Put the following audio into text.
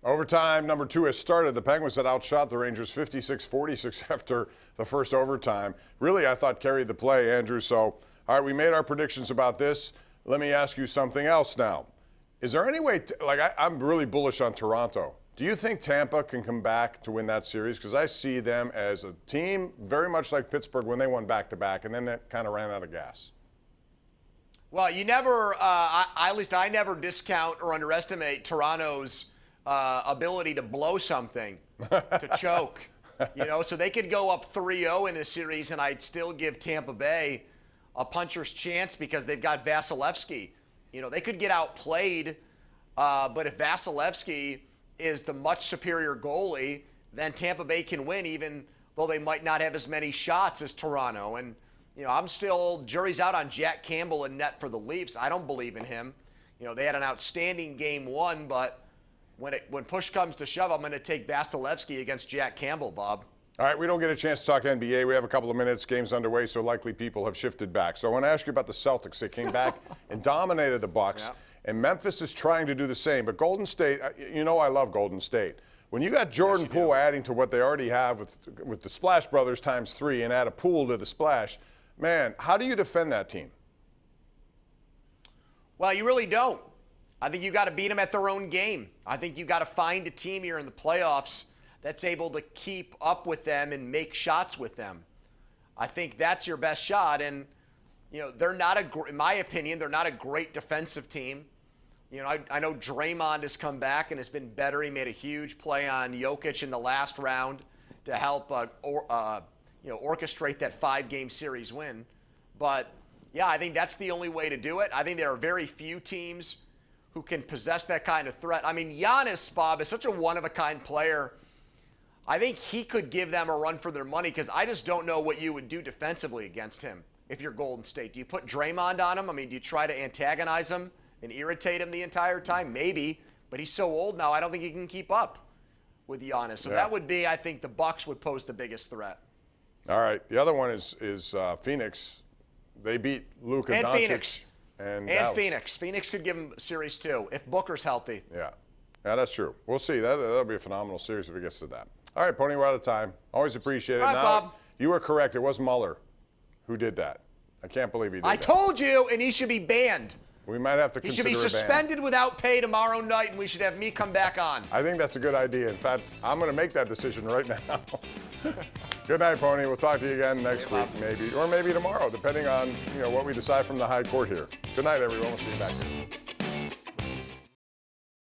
Overtime number 2 has started. The Penguins had outshot the Rangers 56-46 after the first overtime. Really, I thought carried the play, Andrew. So, all right, we made our predictions about this. Let me ask you something else now. Is there any way, I'm really bullish on Toronto. Do you think Tampa can come back to win that series? Because I see them as a team very much like Pittsburgh when they won back-to-back, and then that kind of ran out of gas. Well, you never, at least I never discount or underestimate Toronto's ability to blow something, to choke. So they could go up 3-0 in this series, and I'd still give Tampa Bay a puncher's chance because they've got Vasilevsky. They could get outplayed, but if Vasilevsky is the much superior goalie, then Tampa Bay can win, even though they might not have as many shots as Toronto. And, I'm still, jury's out on Jack Campbell in net for the Leafs. I don't believe in him. They had an outstanding game 1, but when push comes to shove, I'm going to take Vasilevsky against Jack Campbell, Bob. All right, we don't get a chance to talk NBA. We have a couple of minutes. Game's underway, so likely people have shifted back. So I want to ask you about the Celtics. They came back and dominated the Bucks, and Memphis is trying to do the same. But Golden State, I love Golden State. When you got Jordan Poole adding to what they already have with the Splash Brothers ×3 and add a Poole to the Splash, man, how do you defend that team? Well, you really don't. I think you got to beat them at their own game. I think you got to find a team here in the playoffs that's able to keep up with them and make shots with them. I think that's your best shot. And, they're not in my opinion, they're not a great defensive team. I know Draymond has come back and has been better. He made a huge play on Jokic in the last round to help, orchestrate that 5-game series win. But, yeah, I think that's the only way to do it. I think there are very few teams who can possess that kind of threat. I mean, Giannis, Bob, is such a one-of-a-kind player. I think he could give them a run for their money because I just don't know what you would do defensively against him if you're Golden State. Do you put Draymond on him? I mean, do you try to antagonize him and irritate him the entire time? Maybe, but he's so old now, I don't think he can keep up with Giannis. So that would be, I think, the Bucks would pose the biggest threat. All right. The other one is Phoenix. They beat Luka and Doncic. Phoenix. And Phoenix. Phoenix could give them series 2 if Booker's healthy. Yeah, that's true. We'll see. That'll be a phenomenal series if it gets to that. All right, Pony, we're out of time. Always appreciate it. All right, Bob. You were correct. It was Mueller who did that. I can't believe he did that. I told you, and he should be banned. We might have to He consider should be suspended without pay tomorrow night, and we should have me come back on. I think that's a good idea. In fact, I'm going to make that decision right now. Good night, Pony. We'll talk to you again next week, maybe, or maybe tomorrow, depending on what we decide from the high court here. Good night, everyone. We'll see you back here.